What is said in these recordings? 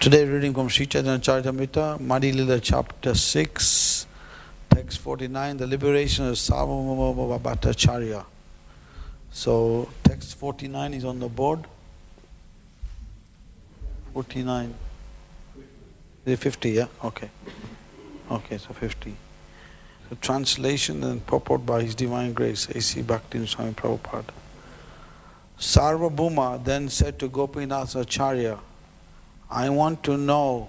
Today reading from Sri Chaitanya Charitamrita, Madhya Lila chapter 6, text 49, the liberation of Sarvabhauma Bhattacharya. So text 49 is on the board. 49. Is it 50, yeah? Okay. Okay, so 50. The translation and purport by His Divine Grace, A.C. Bhakti Swami Prabhupada. Sarvabhauma then said to Gopinath Acharya, I want to know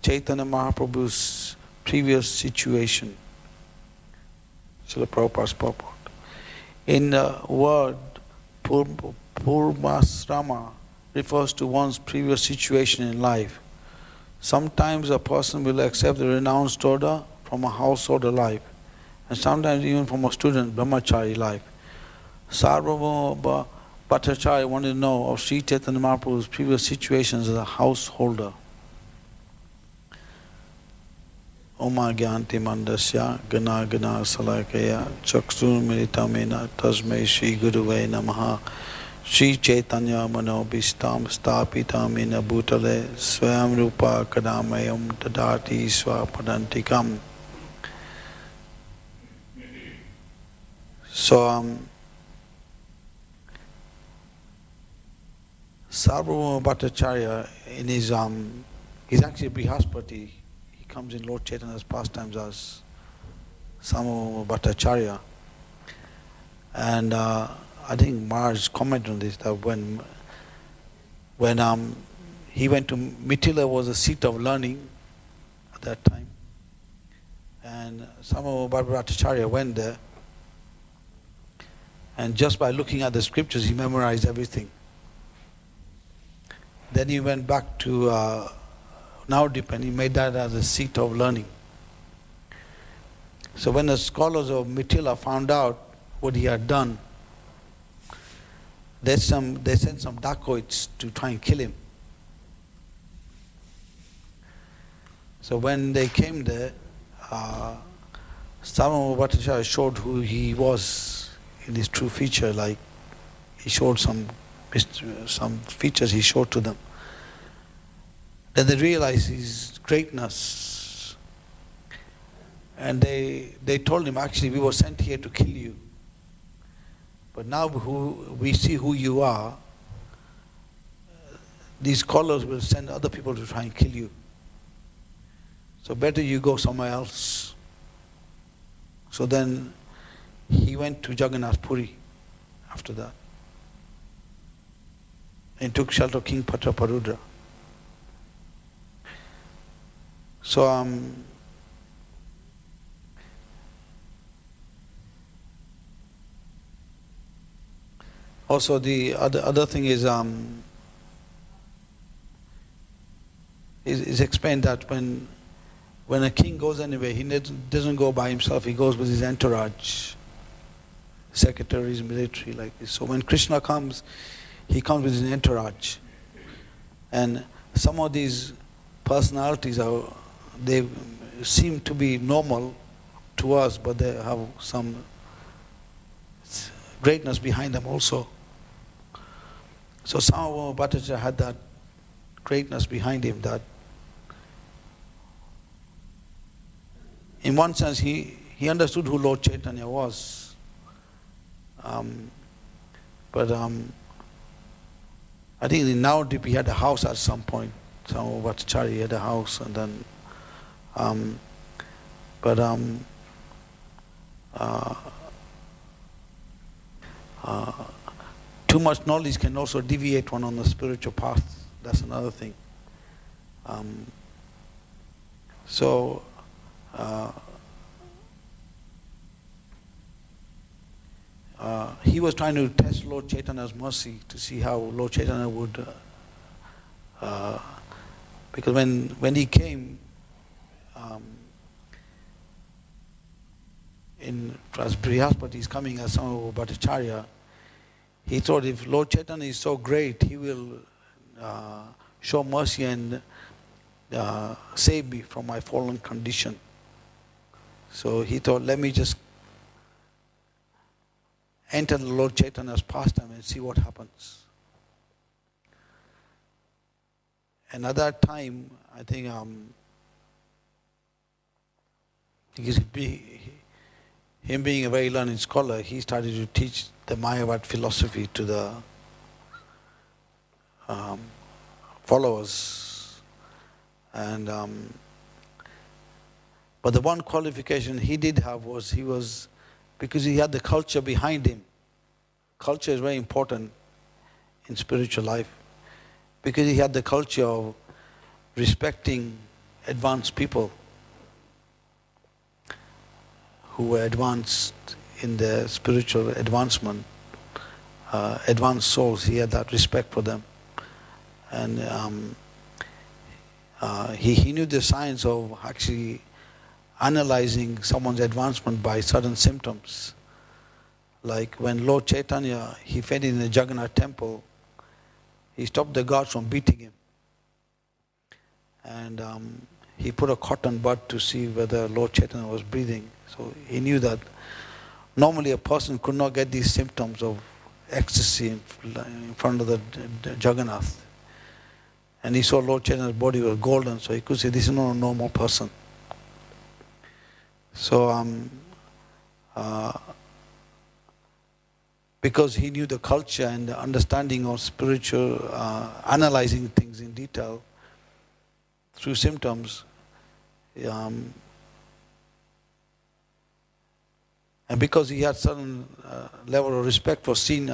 Chaitanya Mahaprabhu's previous situation. Srila Prabhupada's purport. In the word Purmasrama refers to one's previous situation in life. Sometimes a person will accept the renounced order from a householder life, and sometimes even from a student brahmachari life. Sarvabhauma Bhattacharya wanted to know of Sri Chaitanya Mahaprabhu's previous situations as a householder. Oma Gyanti Mandasya Gana Gana Salakaya Chaksun Militamena Tasmai Sri Guruve Namaha Sri Chaitanya Manobhistam Stapitamena Bhutale Swayam Rupa Kadamayam Tadati Swapadantikam. So Sarvabhauma Bhattacharya, in his, he's actually Brihaspati. He comes in Lord Chaitanya's pastimes as Sarvabhauma Bhattacharya. And I think Maharaj commented on this, that when he went to Mithila, was a seat of learning at that time. And Sarvabhauma Bhattacharya went there, and just by looking at the scriptures, he memorized everything. Then he went back to Navadip and he made that as a seat of learning. So when the scholars of Mithila found out what he had done, they sent some dacoits to try and kill him. So when they came there, Sarvabhauma Bhattacharya showed who he was in his true feature, like he showed some features he showed to them. Then they realized his greatness. And they told him, actually, we were sent here to kill you. But now we see who you are, these scholars will send other people to try and kill you. So better you go somewhere else. So then he went to Jagannath Puri after that. And took shelter of King Pratarudra. So also the other thing is explained that when a king goes anywhere, he doesn't go by himself, he goes with his entourage, secretaries, military, like this. So when Krishna comes, he comes with his entourage. And some of these personalities they seem to be normal to us, but they have some greatness behind them also. So Sarvabhauma Bhattacharya had that greatness behind him, that in one sense he understood who Lord Chaitanya was. But I think in Navadip he had a house at some point. Sarvabhauma Bhattacharya had a house, and then too much knowledge can also deviate one on the spiritual path. That's another thing. He was trying to test Lord Chaitanya's mercy to see how Lord Chaitanya would, because when he came as Brihaspati is coming as Sarvabhauma Bhattacharya, he thought if Lord Chaitanya is so great, he will show mercy and save me from my fallen condition. So he thought, let me just enter the Lord Chaitanya's pastime and see what happens. And at that time, I think because him being a very learned scholar, he started to teach the Mayavad philosophy to the followers. And but the one qualification he did have was because he had the culture behind him. Culture is very important in spiritual life, because he had the culture of respecting advanced people who were advanced in their spiritual advancement, advanced souls. He had that respect for them. And he knew the science of actually analyzing someone's advancement by certain symptoms. Like when Lord Chaitanya, he fed in the Jagannath temple, he stopped the guards from beating him. And he put a cotton bud to see whether Lord Chaitanya was breathing. So he knew that normally a person could not get these symptoms of ecstasy in front of the Jagannath. And he saw Lord Chaitanya's body was golden, so he could say, this is not a normal person. So because he knew the culture and the understanding of spiritual, analyzing things in detail through symptoms, and because he had certain level of respect for seen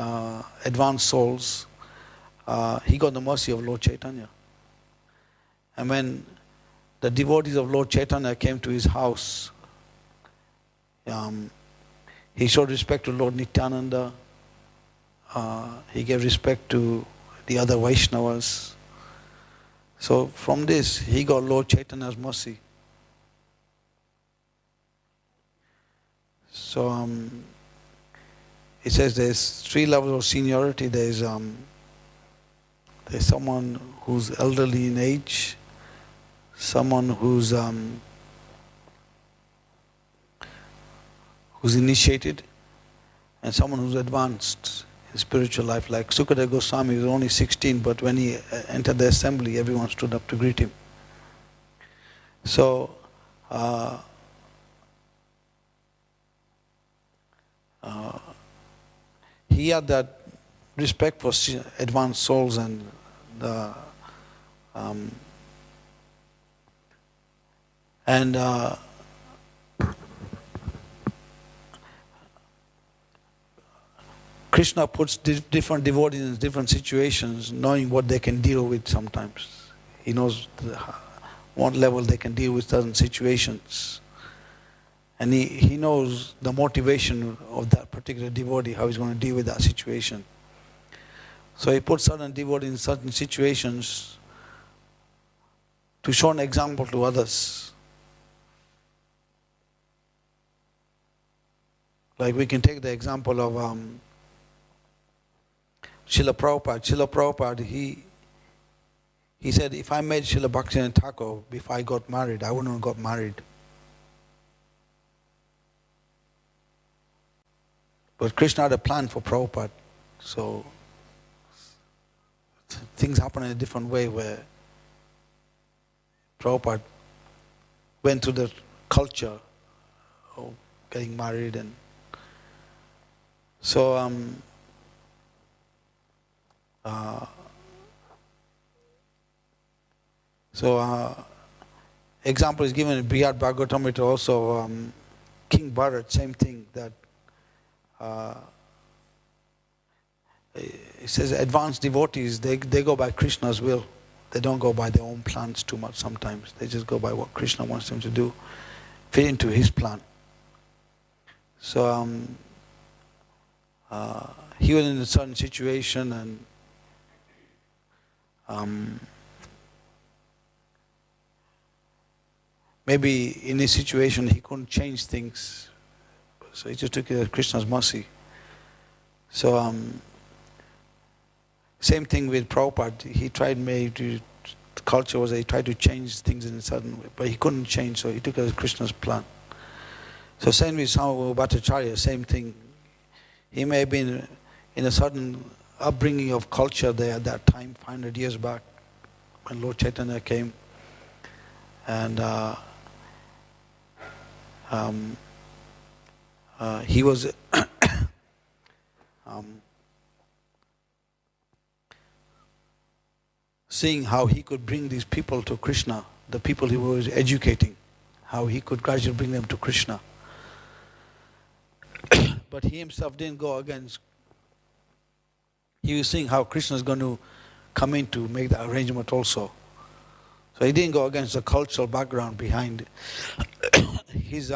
advanced souls, he got the mercy of Lord Chaitanya. And when the devotees of Lord Chaitanya came to his house, he showed respect to Lord Nityananda. He gave respect to the other Vaishnavas. So from this, he got Lord Chaitanya's mercy. So it says there's 3 levels of seniority. There's someone who's elderly in age, someone who's initiated, and someone who's advanced in spiritual life. Like Sukadeva Goswami was only 16, but when he entered the assembly, everyone stood up to greet him. So he had that respect for advanced souls, and Krishna puts different devotees in different situations, knowing what they can deal with sometimes. He knows what level they can deal with certain situations. And he knows the motivation of that particular devotee, how he's going to deal with that situation. So he puts certain devotees in certain situations to show an example to others. Like we can take the example of Srila Prabhupada. Srila Prabhupada, he said, if I met Srila Bhaktivinoda Thakur before I got married, I wouldn't have got married. But Krishna had a plan for Prabhupada. So things happen in a different way, where Prabhupada went through the culture of getting married. And so example is given in Brihad Bhagavatamrita also. King Bharat, same thing, that it says advanced devotees, they go by Krishna's will. They don't go by their own plans too much sometimes. They just go by what Krishna wants them to do, fit into his plan. So he was in a certain situation, and maybe in his situation he couldn't change things, so he just took it as Krishna's mercy. So same thing with Prabhupada. He tried, the culture was that he tried to change things in a certain way, but he couldn't change, so he took it as Krishna's plan. So same with Swami Bhattacharya, same thing. He may have been in a certain upbringing of culture there at that time, 500 years back, when Lord Chaitanya came, and he was seeing how he could bring these people to Krishna, the people he was educating, how he could gradually bring them to Krishna. But he himself didn't go against. He was seeing how Krishna is going to come in to make the arrangement also. So he didn't go against the cultural background behind his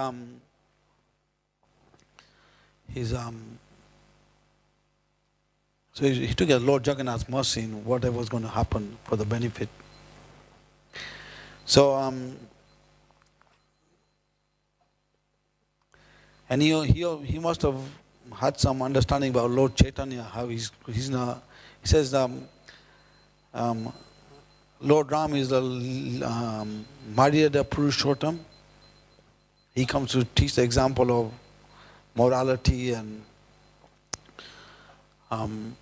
so he took a Lord Jagannath's mercy in whatever was going to happen for the benefit. So and he must have had some understanding about Lord Chaitanya, how he's now. He says Lord Ram is the Maryada Purushottam. He comes to teach the example of morality and the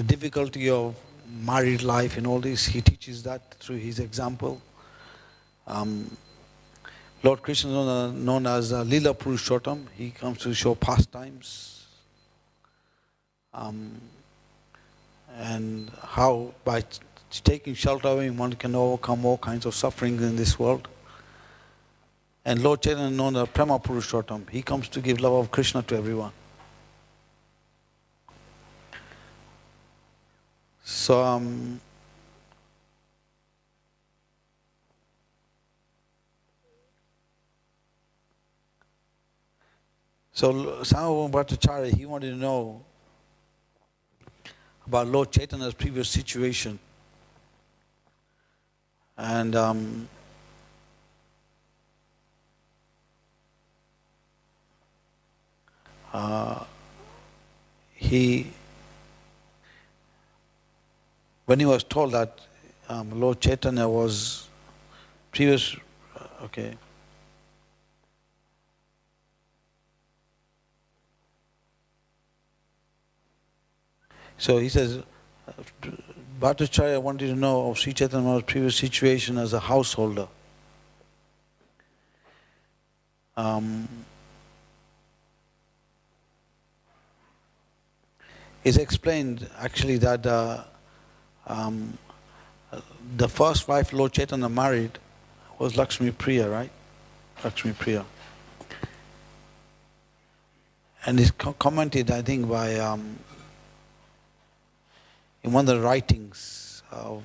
difficulty of married life and all this. He teaches that through his example. Lord Krishna is known as Lila Purushottam. He comes to show pastimes. And how by taking shelter of him one can overcome all kinds of suffering in this world. And Lord Chaitanya is known as Prema Purushottam. He comes to give love of Krishna to everyone. So Sangha Bhattacharya, he wanted to know about Lord Chaitanya's previous situation. And when he was told that Lord Chaitanya was previous, okay. So he says, Bhattacharya wanted to know of Sri Chaitanya's previous situation as a householder. It's explained actually that the first wife Lord Chaitanya married was Lakshmi Priya, right? Lakshmi Priya. And it's commented, I think, by in one of the writings of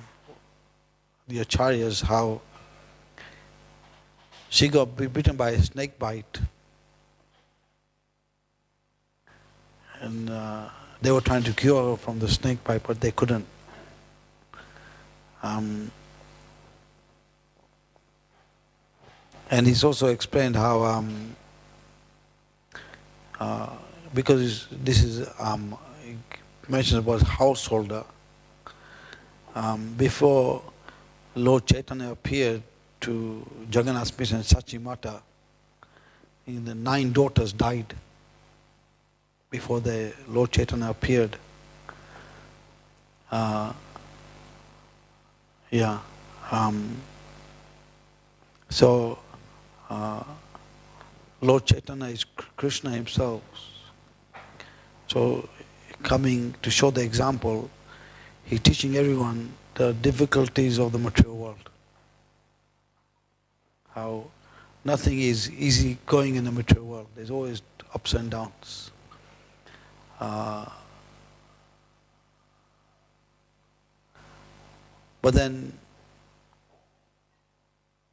the Acharyas, how she got bitten by a snake bite. And they were trying to cure her from the snake bite, but they couldn't. And he's also explained how, because this is mentioned about householder, before Lord Chaitanya appeared to Jagannath's mission Sachimata, the 9 daughters died before the Lord Chaitanya appeared. So Lord Chaitanya is Krishna himself. So coming to show the example, he's teaching everyone the difficulties of the material world. How nothing is easy going in the material world. There's always ups and downs. But then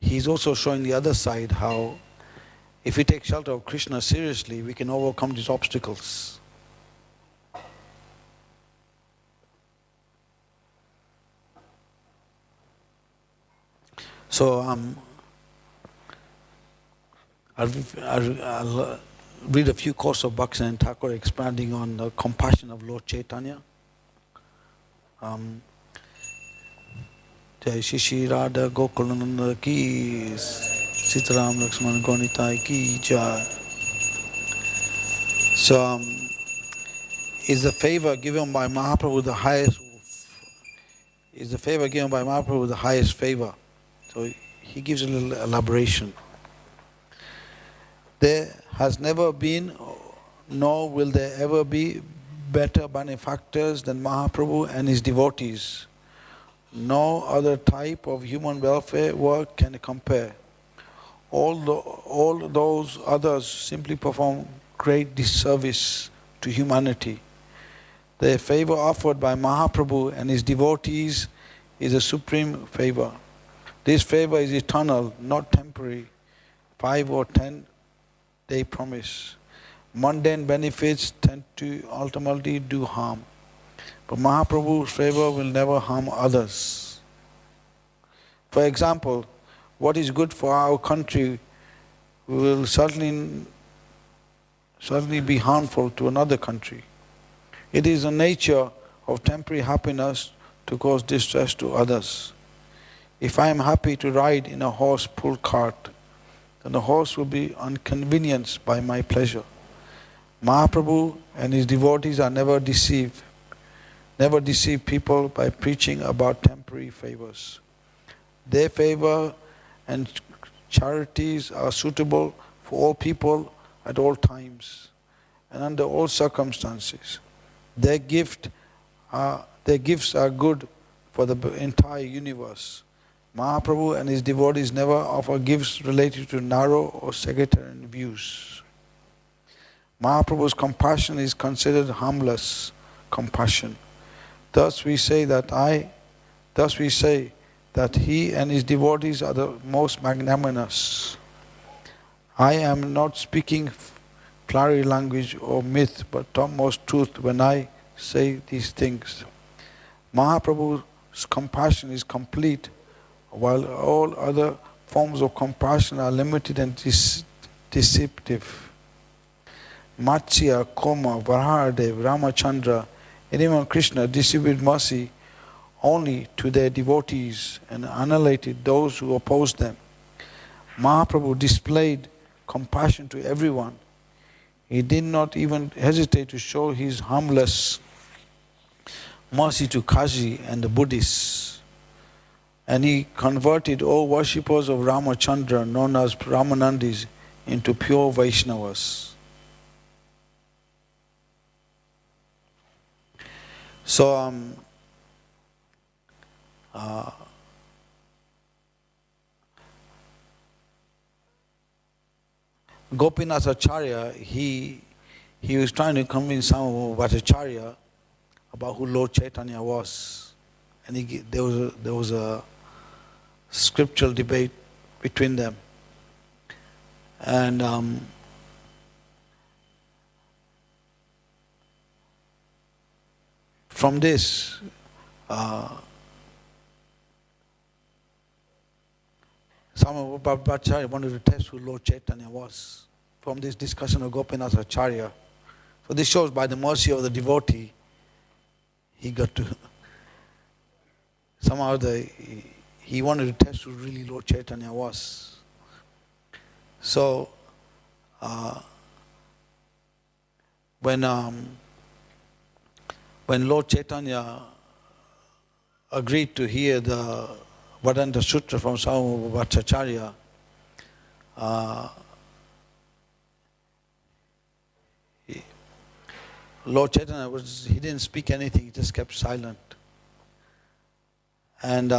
he's also showing the other side, how if we take shelter of Krishna seriously, we can overcome these obstacles. So I'll read a few quotes of Bhaktivinoda Thakur expanding on the compassion of Lord Chaitanya. Jai Shri Radha Gokulananda ki, Sitaram Lakshman Gonitai ki jai. So is the favor given by Mahaprabhu the highest is the favor given by Mahaprabhu the highest favor. So he gives a little elaboration. There has never been, nor will there ever be, better benefactors than Mahaprabhu and his devotees. No other type of human welfare work can compare. All those others simply perform great disservice to humanity. The favor offered by Mahaprabhu and his devotees is a supreme favor. This favor is eternal, not temporary, 5 or 10-day promise. Mundane benefits tend to ultimately do harm. But Mahaprabhu's favor will never harm others. For example, what is good for our country will certainly be harmful to another country. It is the nature of temporary happiness to cause distress to others. If I am happy to ride in a horse-pulled cart, then the horse will be inconvenienced by my pleasure. Mahaprabhu and his devotees are never deceive people by preaching about temporary favors. Their favor and charities are suitable for all people at all times and under all circumstances. Their gifts are good for the entire universe. Mahaprabhu and his devotees never offer gifts related to narrow or sectarian views. Mahaprabhu's compassion is considered harmless compassion. Thus we say that he and his devotees are the most magnanimous. I am not speaking flowery language or myth, but topmost truth when I say these things. Mahaprabhu's compassion is complete, while all other forms of compassion are limited and deceptive. Matsya, Koma, Varahadev, Ramachandra, and even Krishna distributed mercy only to their devotees and annihilated those who opposed them. Mahaprabhu displayed compassion to everyone. He did not even hesitate to show his harmless mercy to Kazi and the Buddhists. And he converted all worshippers of Ramachandra, known as Ramanandis, into pure Vaishnavas. So, Gopinath Acharya, he was trying to convince some Bhattacharya about who Lord Chaitanya was. And there was a scriptural debate between them. And from this, some of Bhattacharya wanted to test who Lord Chaitanya was from this discussion of Gopinath Acharya. So this shows by the mercy of the devotee, he got to, somehow he wanted to test who really Lord Chaitanya was. So when Lord Chaitanya agreed to hear the Vedanta Sutra from Swami Bhattacharya, Lord Chaitanya he didn't speak anything, he just kept silent. And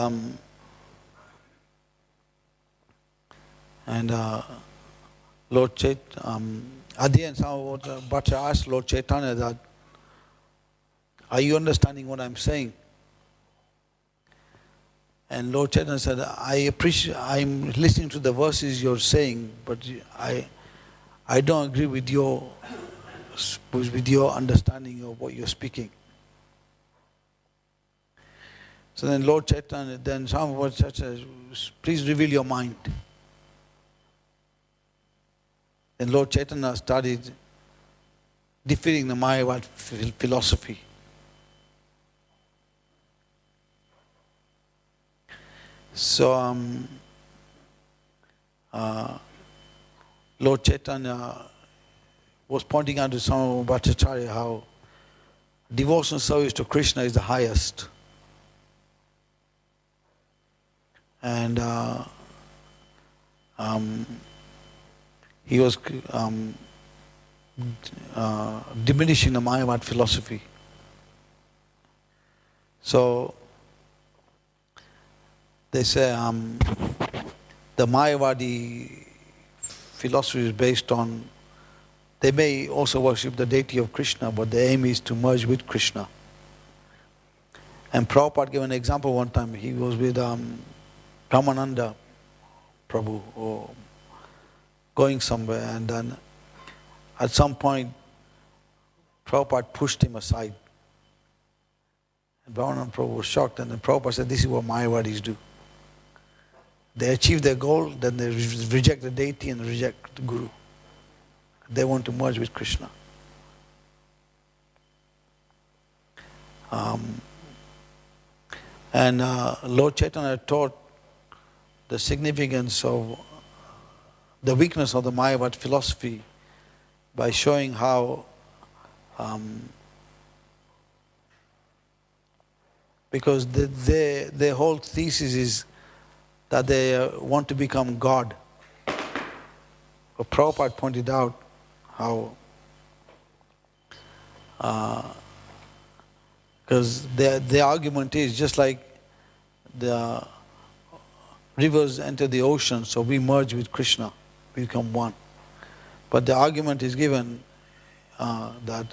Lord Chaitanya, at the end, Swami Bhattacharya asked Lord Chaitanya that, are you understanding what I'm saying? And Lord Chaitanya said, I'm listening to the verses you're saying, but I don't agree with your understanding of what you're speaking. So then Lord Chaitanya, then Swami Bhattacharya says, please reveal your mind. Then Lord Chaitanya started defeating the Mayavad philosophy. So Lord Chaitanya was pointing out to Swami Bhattacharya how devotional service to Krishna is the highest. and he was diminishing the Mayavad philosophy. So they say the Mayavadi philosophy is based on, they may also worship the deity of Krishna, but the aim is to merge with Krishna. And Prabhupada gave an example one time. He was with Ramananda Prabhu, or going somewhere, and then at some point Prabhupada pushed him aside. And Ramananda Prabhu was shocked, and then Prabhupada said, this is what Mayavadis do. They achieve their goal, then they reject the deity and reject the Guru. They want to merge with Krishna. And Lord Chaitanya taught the significance of the weakness of the Mayavad philosophy by showing how because their whole thesis is that they want to become God. But Prabhupada pointed out how because the argument is just like the rivers enter the ocean, so we merge with Krishna, we become one. But the argument is given that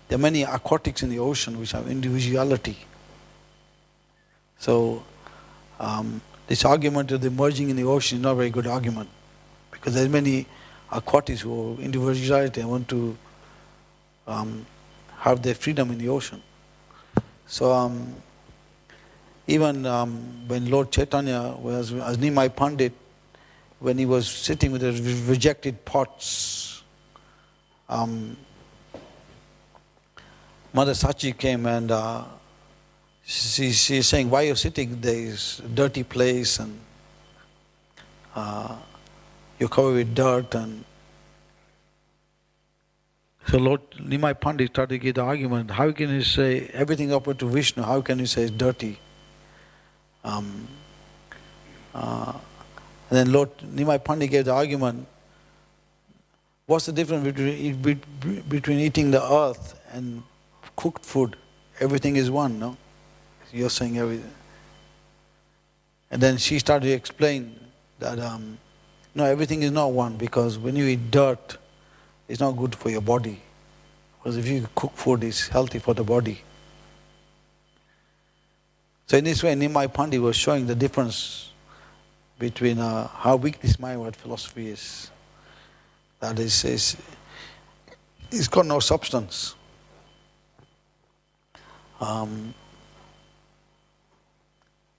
there are many aquatics in the ocean which have individuality. So this argument of the merging in the ocean is not a very good argument, because there are many aquatics who have individuality and want to have their freedom in the ocean. So even when Lord Chaitanya was, as Nimai Pandit, when he was sitting with the rejected pots, Mother Sachi came and she's saying, why are you sitting in this dirty place, and you're covered with dirt. And so Lord Nimai Pandit started to give the argument, how can you say everything upward to Vishnu, how can you say it's dirty? And then Lord Nimai Pandit gave the argument, what's the difference between eating the earth and cooked food? Everything is one, no? You're saying everything. And then she started to explain that no, everything is not one, because when you eat dirt, it's not good for your body. Because if you cook food, it's healthy for the body. So in this way, Nimai Pandit was showing the difference between how weak this Mayavad philosophy is. That is, it's got no substance.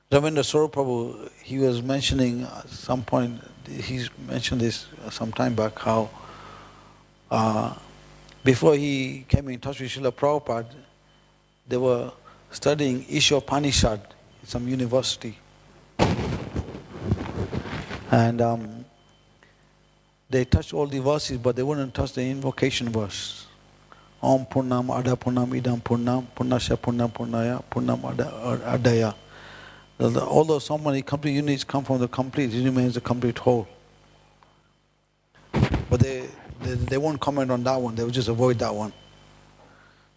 Ravindra Swarup Prabhu, he was mentioning at some point, he's mentioned this some time back, how before he came in touch with Srila Prabhupada, they were studying Ishopanishad in some university. And they touched all the verses, but they wouldn't touch the invocation verse. Om Purnam Ada Purnam Idam Purnam Purnasya Purnam Purnaya Purnam Adaya. Although so many complete units come from the complete, it remains a complete whole. But they won't comment on that one, they will just avoid that one.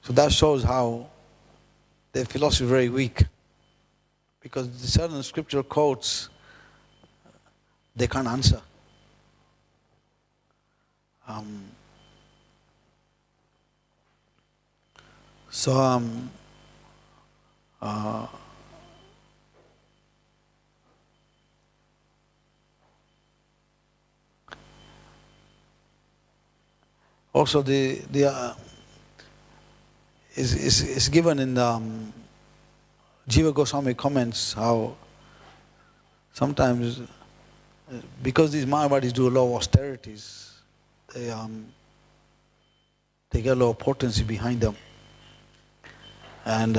So that shows how their philosophy is very weak. Because certain scriptural quotes, they can't answer. Also, is given in the Jiva Goswami comments how sometimes, because these Mayavadis do a lot of austerities, they get a lot of potency behind them. And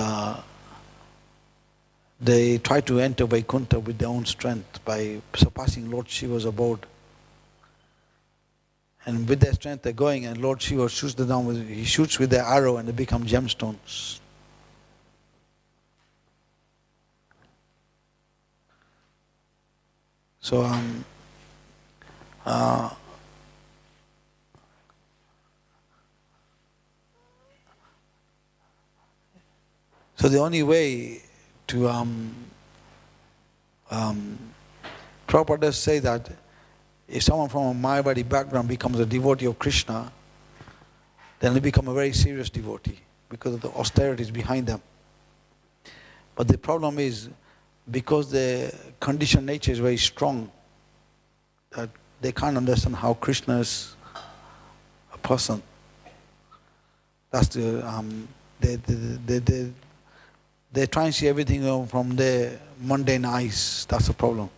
they try to enter Vaikuntha with their own strength by surpassing Lord Shiva's abode. And with their strength they're going, and Lord Shiva shoots them down he shoots with their arrow, and they become gemstones. So uh, so the only way to Prabhupada does say that if someone from a Mayavadi background becomes a devotee of Krishna, then they become a very serious devotee because of the austerities behind them. But the problem is, because the conditioned nature is very strong, that they can't understand how Krishna is a person. That's they try and see everything from their mundane eyes. That's the problem.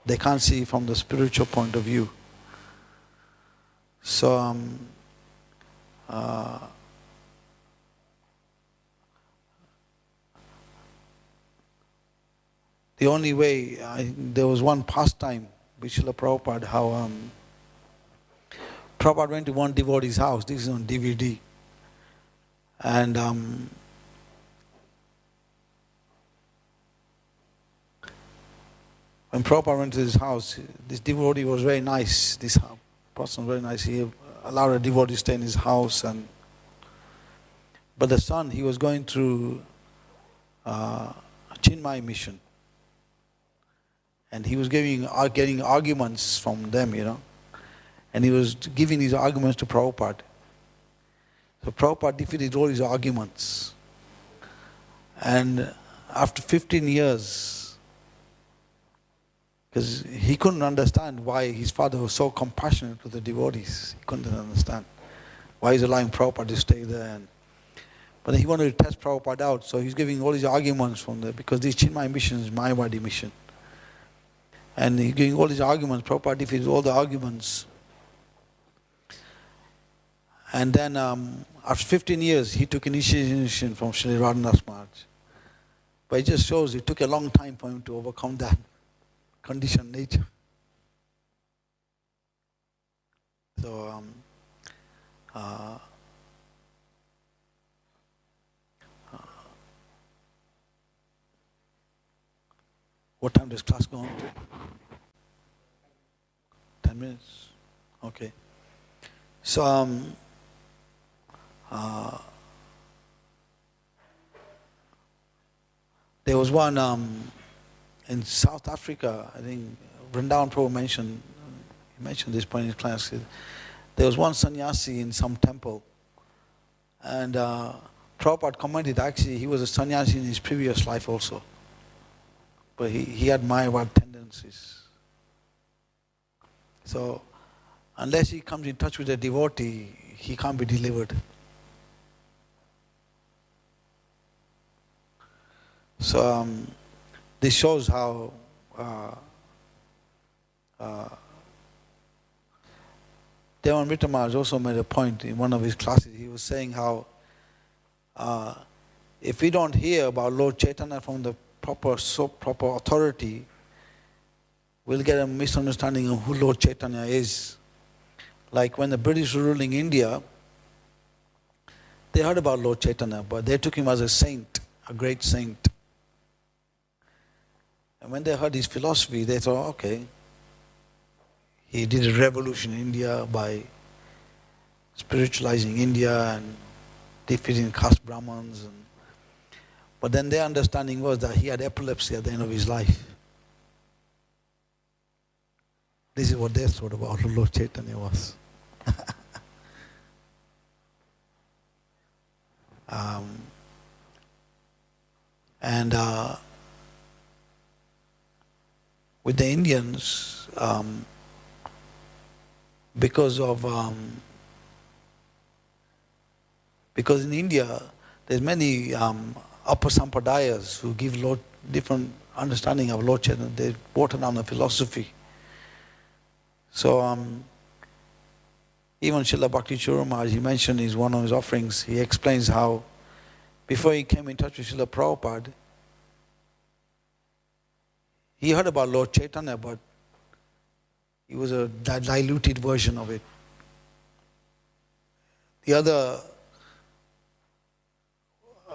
They can't see from the spiritual point of view. So the only way, there was one pastime with Srila Prabhupada, how Prabhupada went to one devotee's house. This is on DVD. And when Prabhupada went to his house, this devotee was very nice. This person was very nice. He allowed a devotee to stay in his house. But the son, he was going through Chinmay mission. And he was getting arguments from them, And he was giving these arguments to Prabhupada. So Prabhupada defeated all his arguments. And after 15 years, because he couldn't understand why his father was so compassionate to the devotees. He couldn't understand why he's allowing Prabhupada to stay there. But then he wanted to test Prabhupada out, so he's giving all his arguments from there, because this Chinmay mission is Mayavadi mission. And he's giving all his arguments. Prabhupada defeated all the arguments. And then after 15 years, he took initiation from Sri Radhanath Maharaj. But it just shows it took a long time for him to overcome that conditioned nature. So what time does class go on to? 10 minutes? Okay. So there was one in South Africa, I think Vrindavan Prabhu mentioned this point in his class. There was one sannyasi in some temple, and Prabhupada commented actually he was a sannyasi in his previous life also. But he had Mayavad tendencies. So unless he comes in touch with a devotee, he can't be delivered. So this shows how Devan Mitra Maharaj also made a point in one of his classes. He was saying how if we don't hear about Lord Chaitanya from the proper authority, we'll get a misunderstanding of who Lord Chaitanya is. Like when the British were ruling India, they heard about Lord Chaitanya, but they took him as a saint, a great saint. And when they heard his philosophy, they thought, okay, he did a revolution in India by spiritualizing India and defeating caste Brahmins. But then their understanding was that he had epilepsy at the end of his life. This is what they thought about who Lord Chaitanya was. With the Indians, because in India there's many upper sampradayas who give different understanding of Lord Chaitanya. They water down the philosophy. So even Srila Bhakti Churma Maharaj, he mentioned in one of his offerings, he explains how before he came in touch with Srila Prabhupada, he heard about Lord Chaitanya, but it was a diluted version of it. The other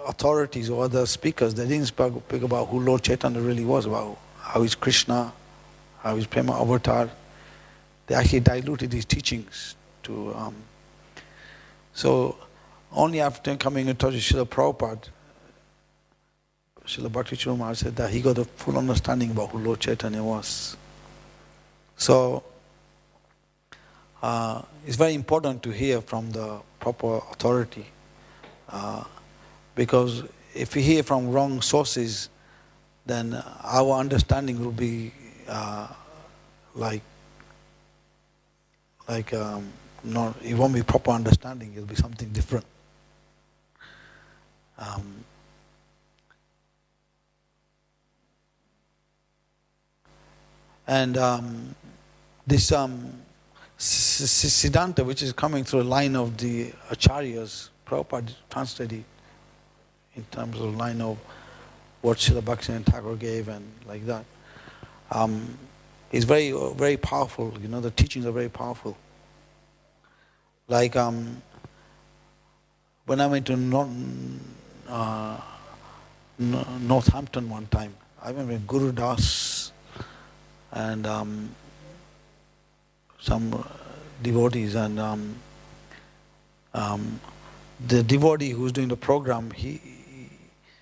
authorities or other speakers, they didn't speak about who Lord Chaitanya really was, about how he's Krishna, his Prema avatar, they actually diluted his teachings to. So only after coming in touch with Srila Prabhupada, Srila Bhakti Churumar said that he got a full understanding about who Lord Chaitanya was. So it's very important to hear from the proper authority, because if we hear from wrong sources, then our understanding will be not, it won't be proper understanding, it'll be something different. And this Siddhanta, which is coming through a line of the Acharyas, Prabhupada translated in terms of line of what Srila Bhaktivinoda Thakur gave and like that, is very, very powerful. You know, the teachings are very powerful. Like when I went to Northampton one time, I remember Guru Das and some devotees, and the devotee who's doing the program,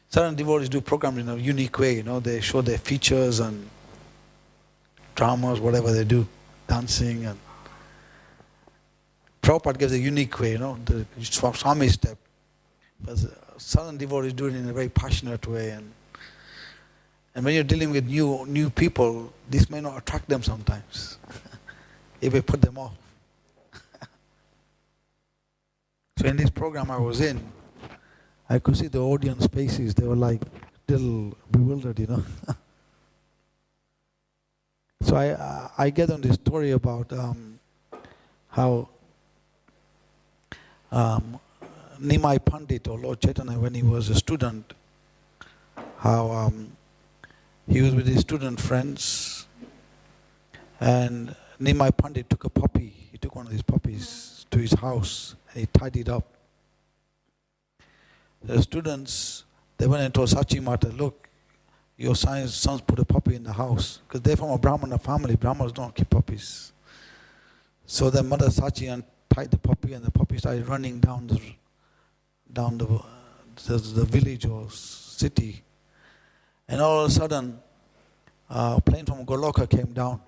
certain devotees do programs in a unique way, you know, they show their features and dramas, whatever they do, dancing, and Prabhupada gives a unique way, you know, the Swami step. But certain devotees do it in a very passionate way, and when you're dealing with new people, this may not attract them sometimes. It may put them off. So in this program I was in, I could see the audience faces, they were like little bewildered, you know. So I get on this story about how Nimai Pandit, or Lord Chaitanya, when he was a student, how he was with his student friends, and Nimai Pandit took a puppy. He took one of these puppies to his house and he tied it up. The students, they went and told Sachi Mata, look, your sons put a puppy in the house, because they're from a Brahmana family. Brahmanas don't keep puppies. So their mother Sachi untied the puppy, and the puppy started running down the village or city. And all of a sudden, a plane from Goloka came down,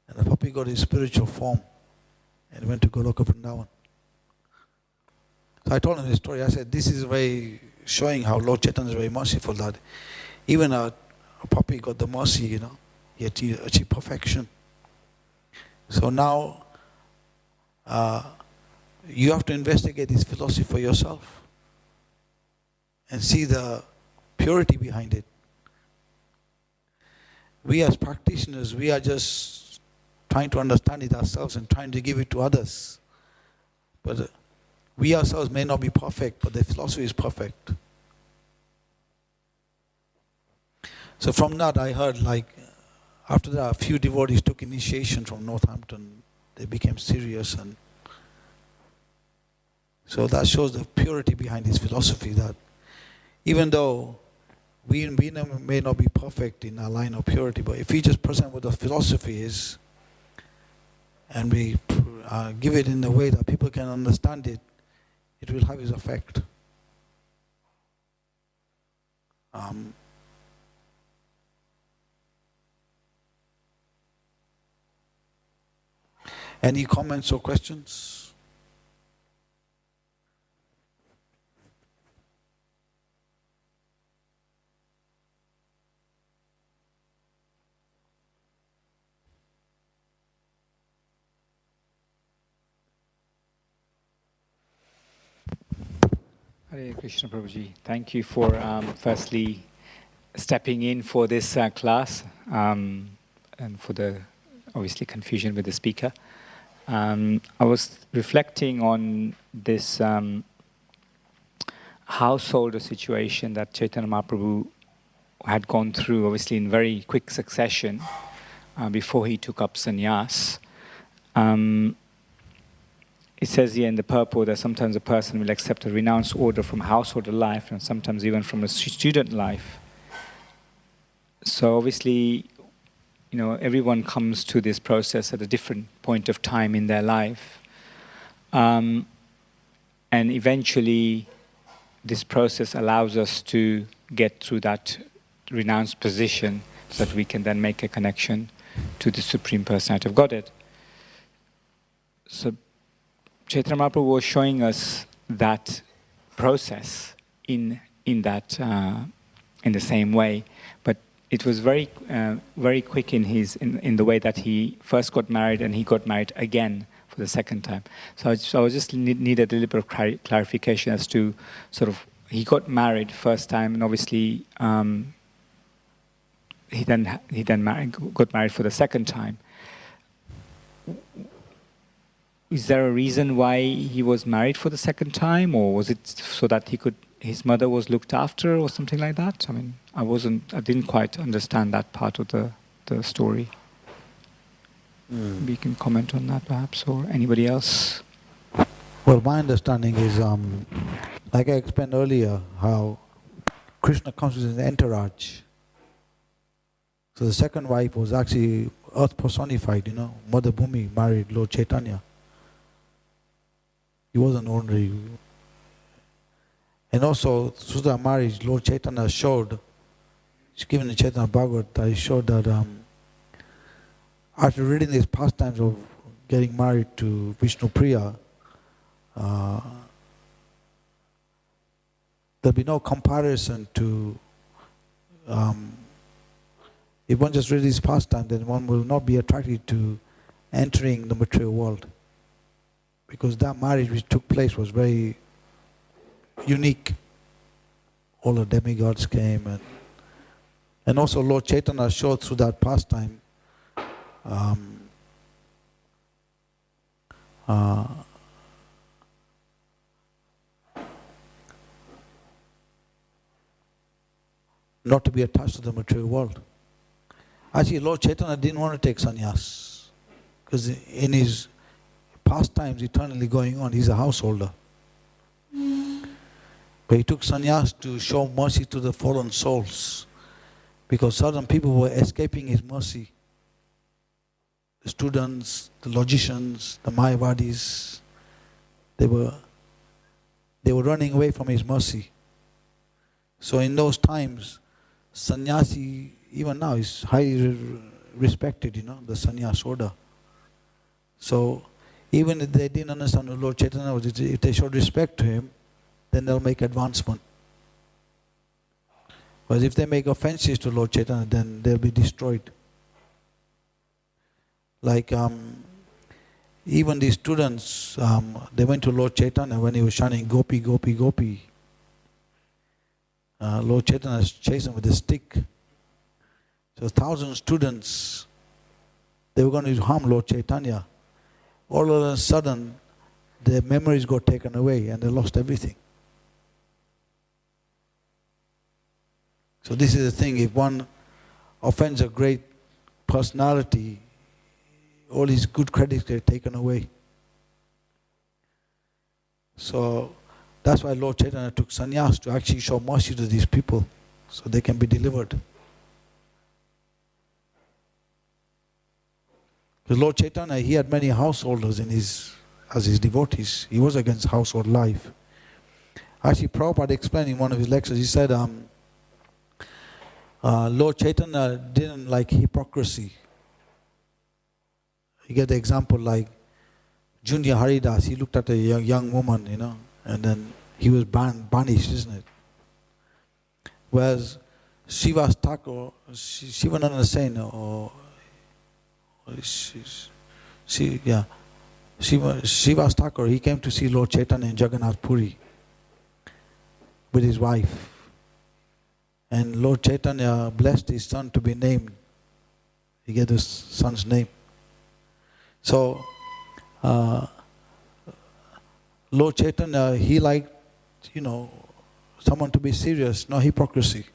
and the puppy got his spiritual form and went to Goloka Vrindavan. So I told him this story. I said, this is very showing how Lord Chaitanya is very merciful, that even a puppy got the mercy, you know, he achieved perfection. So now you have to investigate this philosophy for yourself and see the purity behind it. We as practitioners, we are just trying to understand it ourselves and trying to give it to others. But we ourselves may not be perfect, but the philosophy is perfect. So from that I heard, like, after that a few devotees took initiation from Northampton. They became serious, and so that shows the purity behind his philosophy, that even though we may not be perfect in our line of purity, but if we just present what the philosophy is and we give it in a way that people can understand it, it will have its effect. Any comments or questions? Hare Krishna Prabhuji. Thank you for firstly stepping in for this class and for the obviously confusion with the speaker. I was reflecting on this householder situation that Chaitanya Mahaprabhu had gone through, obviously in very quick succession before he took up sannyas. It says here in the purport that sometimes a person will accept a renounced order from householder life and sometimes even from a student life. So obviously, everyone comes to this process at a different point of time in their life. And eventually, this process allows us to get through that renounced position so that we can then make a connection to the Supreme Personality of Godhead. So Chaitanya Mahaprabhu was showing us that process in the same way, but it was very quick in the way that he first got married and he got married again for the second time. So I just needed a little bit of clarification as to sort of, he got married first time, and obviously he then got married for the second time. Is there a reason why he was married for the second time, or was it so that his mother was looked after, or something like that? I mean, I didn't quite understand that part of the story. Maybe you can comment on that, perhaps, or anybody else. Well, my understanding is, like I explained earlier, how Krishna comes with an entourage. So the second wife was actually earth personified, Mother Bhumi married Lord Chaitanya. He wasn't ordinary. And also, through that marriage, Lord Chaitanya showed, it's given in Chaitanya Bhagavat, that he showed that after reading these pastimes of getting married to Vishnu Priya, there'll be no comparison to, if one just reads these pastimes, then one will not be attracted to entering the material world. Because that marriage which took place was very unique. All the demigods came, and also Lord Chaitanya showed through that pastime not to be attached to the material world. Actually, Lord Chaitanya didn't want to take sannyas, because in his pastimes eternally going on, he's a householder. But he took sannyas to show mercy to the fallen souls, because certain people were escaping his mercy. The students, the logicians, the Mayavadis, they were running away from his mercy. So in those times, sannyasi, even now, is highly respected, the sannyas order. So even if they didn't understand who Lord Chaitanya was, if they showed respect to him, then they'll make advancement. But if they make offenses to Lord Chaitanya, then they'll be destroyed. Like even these students, they went to Lord Chaitanya when he was chanting Gopi, Gopi, Gopi. Lord Chaitanya chased them with a stick. So 1,000 students, they were going to harm Lord Chaitanya. All of a sudden, their memories got taken away and they lost everything. So this is the thing, if one offends a great personality, all his good credits get taken away. So that's why Lord Chaitanya took sannyas, to actually show mercy to these people so they can be delivered. Because Lord Chaitanya, he had many householders as his devotees. He was against household life. Actually, Prabhupada explained in one of his lectures, he said, Lord Chaitanya didn't like hypocrisy. You get the example like Junior Haridas, he looked at a young woman, and then he was banished, isn't it? Whereas Srivasa Thakur, Shivananda Sen, Srivasa Thakur, he came to see Lord Chaitanya in Jagannath Puri with his wife. And Lord Chaitanya blessed his son to be named. He gave his son's name. So, Lord Chaitanya, he liked, someone to be serious, no hypocrisy.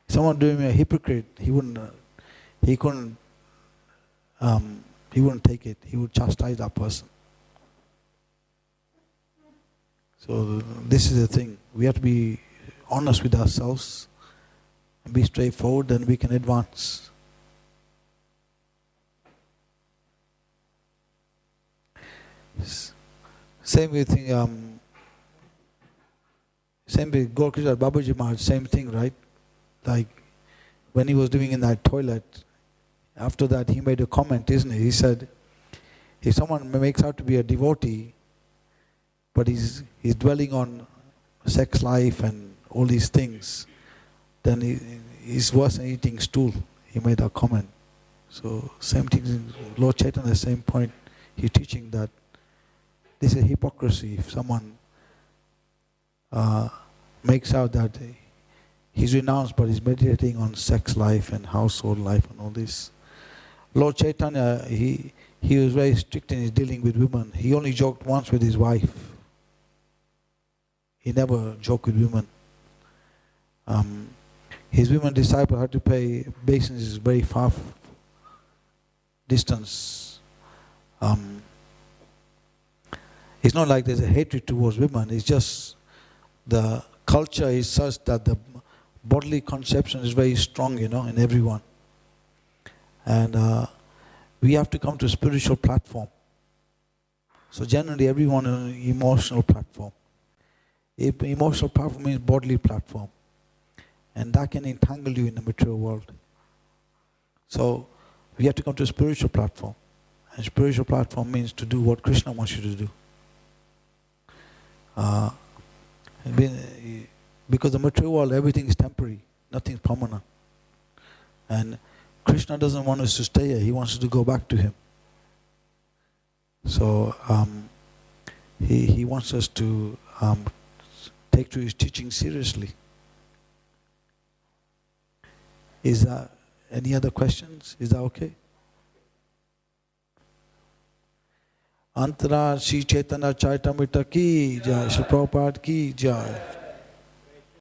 Someone doing a hypocrite, he couldn't take it. He would chastise that person. So this is the thing. We have to be honest with ourselves and be straightforward, then we can advance. Same with same with Gorkishar Babaji Maharaj, same thing, right? Like when he was living in that toilet, after that he made a comment, isn't he? He said, if someone makes out to be a devotee, but he's dwelling on sex life and all these things, then he's worse than eating stool. He made a comment. So same thing, Lord Chaitanya, same point. He's teaching that this is hypocrisy. If someone makes out that he's renounced but he's meditating on sex life and household life and all this. Lord Chaitanya, he was very strict in his dealing with women. He only joked once with his wife. He never joked with women. His women disciples had to pay obeisances very far distance. It's not like there's a hatred towards women. It's just the culture is such that the bodily conception is very strong, in everyone. And we have to come to a spiritual platform. So generally everyone on an emotional platform. Emotional platform means bodily platform. And that can entangle you in the material world. So we have to come to a spiritual platform. And spiritual platform means to do what Krishna wants you to do. Because the material world, everything is temporary, nothing is permanent. And Krishna doesn't want us to stay here, he wants us to go back to him. So he wants us to take to his teaching seriously. Is that any other questions? Is that okay? Antara Shri Chaitanya Charitamrita ki jai, Shri Prabhupada ki jai.